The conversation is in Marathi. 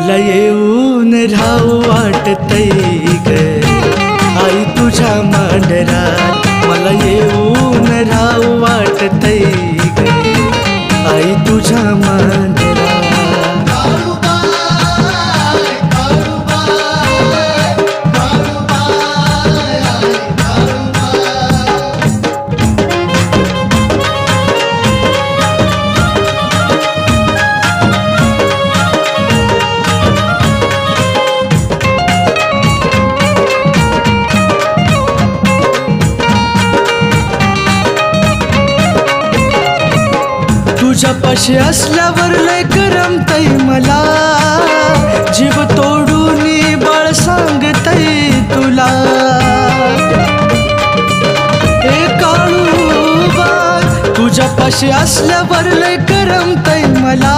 मला येऊन राहू वाटतंय ग आई तुझ्या मांडरात, मला येऊन राहू वाटतंय ग आई तुझ्या मांडरात. तुझ्यापाशी असल्यावर लय करमतय मला, जीव तोडून बाळ सांगतय तुला. ए काळूबा, तुझ्यापाशी असल्यावर लय करमतय मला,